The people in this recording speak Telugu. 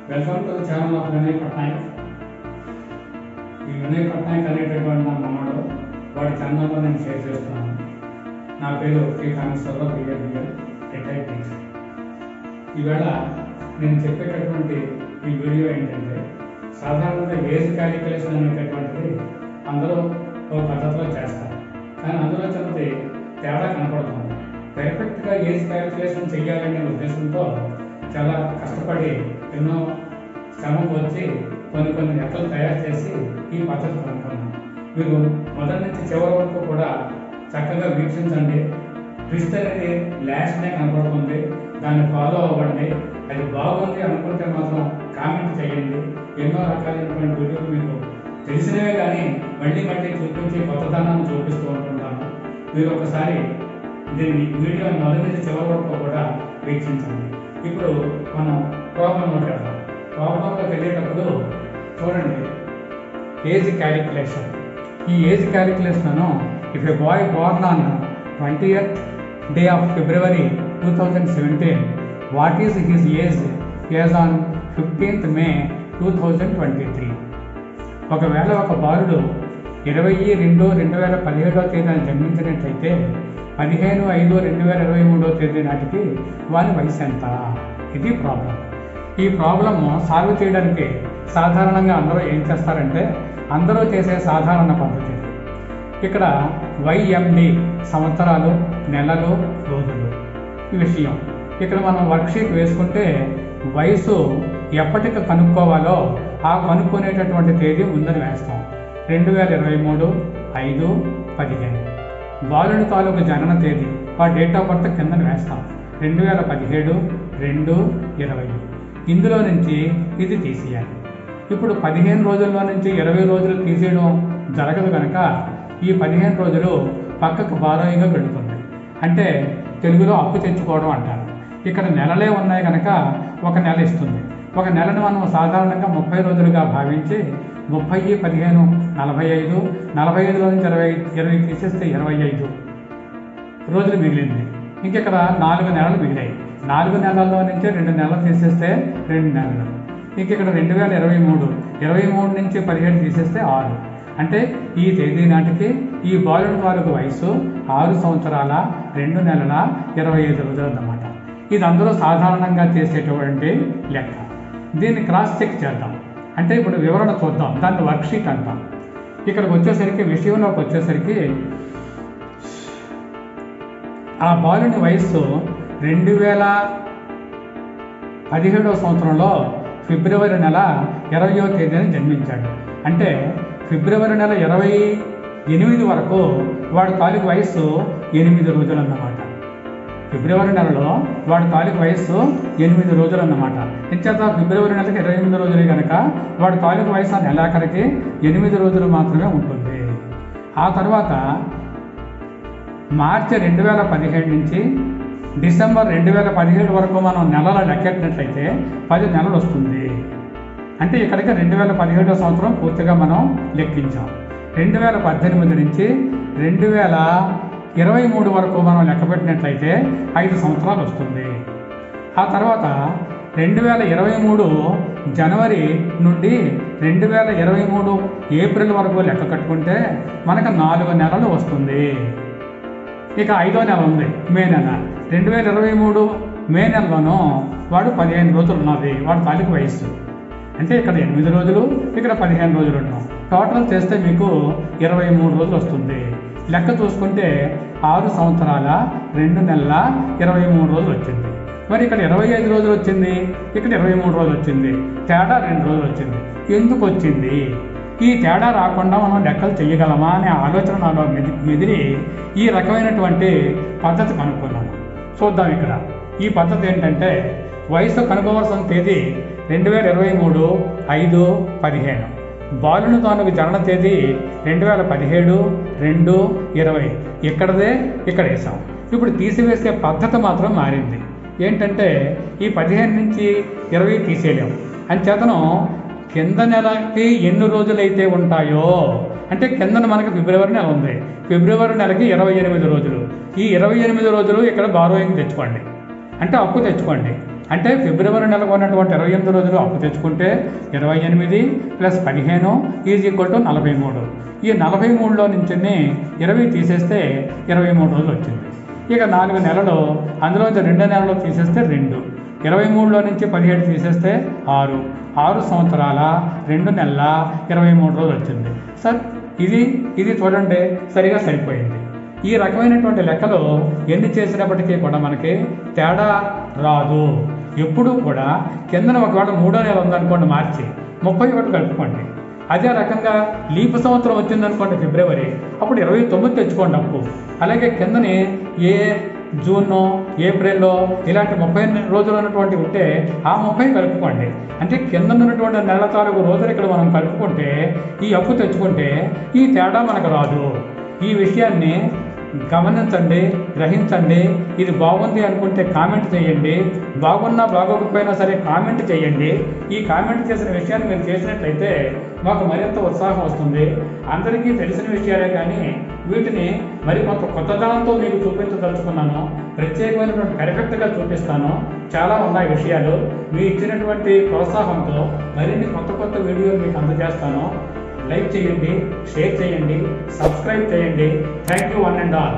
Welcome to the channel of Vinay Patnaik. ఈ వినయ్ పట్నాయక్ అనేటటువంటి నా మనవడు వాడి ఛానల్లో నేను షేర్ చేస్తున్నాను. నా పేరు కే కామేశ్వరరావు, బిఎల్ రిటైర్డ్ టీచర్. ఈవేళ నేను చెప్పేటటువంటి ఈ వీడియో ఏంటంటే, సాధారణంగా ఏజ్ క్యాలిక్యులేషన్ అనేటటువంటిది అందరూ ఒక పద్ధతిలో చేస్తారు, కానీ అందులో చిన్నది తేడా కనపడుతుంది. పర్ఫెక్ట్గా ఏజ్ క్యాలిక్యులేషన్ చేయాలనే ఉద్దేశంతో చాలా కష్టపడి ఎన్నో శ్రమకు వచ్చి కొన్ని లెక్కలు తయారు చేసి ఈ పద్ధతి కనుక్కున్నాను. మీరు మొదటి నుంచి చివరి వరకు కూడా చక్కగా వీక్షించండి. ట్విస్ట్ అనేది లాస్ట్నే కనపడుతుంది, దాన్ని ఫాలో అవ్వండి. అది బాగుంది అనుకుంటే మాత్రం కామెంట్ చేయండి. ఎన్నో రకాలైనటువంటి వీడియోలు మీకు తెలిసినవే కానీ మళ్ళీ చూపించి కొత్తదనాన్ని చూపిస్తూ ఉంటుంటాను. మీరు ఒకసారి దీన్ని వీడియో మొదటి నుంచి చివరి వరకు కూడా వీక్షించండి. ఇప్పుడు మనం ప్రాబ్లంలోకి వెళ్దాం. ప్రాబ్లంలోకి వెళ్ళేటప్పుడు చూడండి, ఏజ్ క్యాలిక్యులేషన్. ఈ age calculation if a boy Born on 20th day of February 2017, what is his age as on 15th May 2023? ఒకవేళ ఒక బాలుడు 20/2/2017 జన్మించినట్లయితే 15/5/2023 నాటికి వారి వయసు ఎంత? ఇది ప్రాబ్లం. ఈ ప్రాబ్లమ్ సాల్వ్ చేయడానికి సాధారణంగా అందరూ ఏం చేస్తారంటే, అందరూ చేసే సాధారణ పద్ధతి ఇక్కడ YMD సంవత్సరాలు, నెలలు, రోజులు ఈ విషయం. ఇక్కడ మనం వర్క్షీట్ వేసుకుంటే వయసు ఎప్పటికి కనుక్కోవాలో ఆ కనుక్కునేటటువంటి తేదీ ముందని వేస్తాం. 2023/5/15. బాలుడి తాలూకు జనన తేదీ ఆ డేట్ ఆఫ్ బర్త్ కిందని వేస్తాం. 2017/2/20. ఇందులో నుంచి ఇది తీసేయాలి. ఇప్పుడు 15 రోజుల్లో నుంచి 20 రోజులు తీసేయడం జరగదు కనుక ఈ 15 రోజులు పక్కకు బారోయిగా పెడుతుంది. అంటే తెలుగులో అప్పు తెచ్చుకోవడం అంటారు. ఇక్కడ నెలలే ఉన్నాయి కనుక ఒక నెల ఇస్తుంది. ఒక నెలను మనం సాధారణంగా 30 రోజులుగా భావించి 30/15 45, 45లో నుంచి 20 తీసేస్తే 25 రోజులు మిగిలింది. ఇంకెక్కడ 4 నెలలు మిగిలాయి. 4 నెలల్లో నుంచి 2 నెలలు తీసేస్తే 2 నెలలు. ఇంకెక్కడ 2023 నుంచి 17 తీసేస్తే 6. అంటే ఈ తేదీ నాటికి ఈ బాలుడి తాలూకు వయసు 6 సంవత్సరాల 2 నెలల 25 రోజులు అన్నమాట. ఇది అందరూ సాధారణంగా చేసేటువంటి లెక్క. దీన్ని క్రాస్ చెక్ చేద్దాం. అంటే ఇప్పుడు వివరణ చూద్దాం. దాన్ని వర్క్షీట్ అంటాం. ఇక్కడికి వచ్చేసరికి విషయంలోకి వచ్చేసరికి ఆ బాలుని వయస్సు 2017వ సంవత్సరంలో ఫిబ్రవరి నెల 20వ తేదీన జన్మించాడు. అంటే ఫిబ్రవరి నెల 28 వరకు వాడి తాలూకు వయస్సు 8 రోజులు అన్నమాట. ఫిబ్రవరి నెలలో వాడి తాలూకు వయస్సు 8 రోజులు అన్నమాట. ఇంచేత ఫిబ్రవరి నెలకి 28 రోజులే కనుక వాడి తాలూకు వయసు ఆ నెలాఖరికి 8 రోజులు మాత్రమే ఉంటుంది. ఆ తర్వాత మార్చి 2017 నుంచి డిసెంబర్ 2017 వరకు మనం నెలల లెక్కెట్టినట్లయితే 10 నెలలు వస్తుంది. అంటే ఇక్కడికి 2017వ సంవత్సరం పూర్తిగా మనం లెక్కించాం. 2018 నుంచి 2023 వరకు మనం లెక్కపెట్టినట్లయితే 5 సంవత్సరాలు వస్తుంది. ఆ తర్వాత 2023 జనవరి నుండి 2023 ఏప్రిల్ వరకు లెక్క కట్టుకుంటే మనకు 4 నెలలు వస్తుంది. ఇక 5వ నెల ఉంది, మే నెల. 2023 మే నెలలోనూ వాడు 15 రోజులు ఉన్నది వాడు తాలూకు వయస్సు. అంటే ఇక్కడ 8 రోజులు, ఇక్కడ 15 రోజులు ఉన్నాం. టోటల్ చేస్తే మీకు 23 రోజులు వస్తుంది. లెక్క చూసుకుంటే 6 సంవత్సరాల 2 నెలల 23 రోజులు వచ్చింది. మరి ఇక్కడ 25 రోజులు వచ్చింది, ఇక్కడ 23 రోజులు వచ్చింది. తేడా 2 రోజులు వచ్చింది. ఎందుకు వచ్చింది? ఈ తేడా రాకుండా మనం లెక్కలు చేయగలమా అనే ఆలోచన నాలో మెదిలి ఈ రకమైనటువంటి పద్ధతి కనుక్కున్నాను. చూద్దాం. ఇక్కడ ఈ పద్ధతి ఏంటంటే, వయసు కనుగొవలసిన తేదీ 2023/5/15. బాలుని తాలూకు జనన తేదీ 2017/2/20. ఇక్కడదే ఇక్కడ వేసాం. ఇప్పుడు తీసివేసే పద్ధతి మాత్రం మారింది. ఏంటంటే ఈ 15 నుంచి 20 తీసేయలేము. అంచేతను కింద నెలకి ఎన్ని రోజులైతే ఉంటాయో, అంటే కిందన మనకి ఫిబ్రవరి నెల ఉంది. ఫిబ్రవరి నెలకి 28 రోజులు. ఈ 28 రోజులు ఇక్కడ బారోయింగ్ తెచ్చుకోండి, అంటే అప్పు తెచ్చుకోండి. అంటే ఫిబ్రవరి నెలకు ఉన్నటువంటి 28 రోజులు అప్పు తెచ్చుకుంటే 28 + 15 = 43. ఈ 43లో నుంచి 20 తీసేస్తే 23 రోజులు వచ్చింది. ఇక 4 నెలలు, అందులోంచి 2 నెలలు తీసేస్తే 2, 23లో నుంచి 17 తీసేస్తే 6 సంవత్సరాల 2 నెలల 23 రోజులు వచ్చింది. సార్ ఇది చూడండి, సరిగా సరిపోయింది. ఈ రకమైనటువంటి లెక్కలు ఎన్ని చేసినప్పటికీ కూడా మనకి తేడా రాదు. ఎప్పుడూ కూడా కిందన ఒకవేళ 3వ నెల ఉందనుకోండి, మార్చి 31 కలుపుకోండి. అదే రకంగా లీపు సంవత్సరం వచ్చిందనుకోండి ఫిబ్రవరి, అప్పుడు 29 తెచ్చుకోండి అప్పు. అలాగే కిందని జూన్, ఏప్రిల్లో ఇలాంటి 30 రోజులు ఉన్నటువంటి ఉంటే ఆ 30 కలుపుకోండి. అంటే కింద ఉన్నటువంటి నెల తాలూకు రోజులు ఇక్కడ మనం కలుపుకుంటే ఈ అప్పు తెచ్చుకుంటే ఈ తేడా మనకు రాదు. ఈ విషయాన్ని గమనించండి, గ్రహించండి. ఇది బాగుంది అనుకుంటే కామెంట్ చేయండి, బాగున్నా బాగోకపోయినా సరే కామెంట్ చేయండి. ఈ కామెంట్ చేసిన విషయాన్ని మీరు చేసినట్లయితే మాకు మరింత ఉత్సాహం వస్తుంది. అందరికీ తెలిసిన విషయాలే కానీ వీటిని మరి కొంత కొత్తదనంతో మీకు చూపించదలుచుకున్నాను. ప్రత్యేకమైనటువంటి పెర్ఫెక్ట్గా చూపిస్తాను. చాలా ఉన్నాయి విషయాలు. మీరు ఇచ్చినటువంటి ప్రోత్సాహంతో మరిన్ని కొత్త వీడియోలు మీకు అందజేస్తాను. లైక్ చేయండి, షేర్ చేయండి, సబ్స్క్రైబ్ చేయండి. Thank you one and all.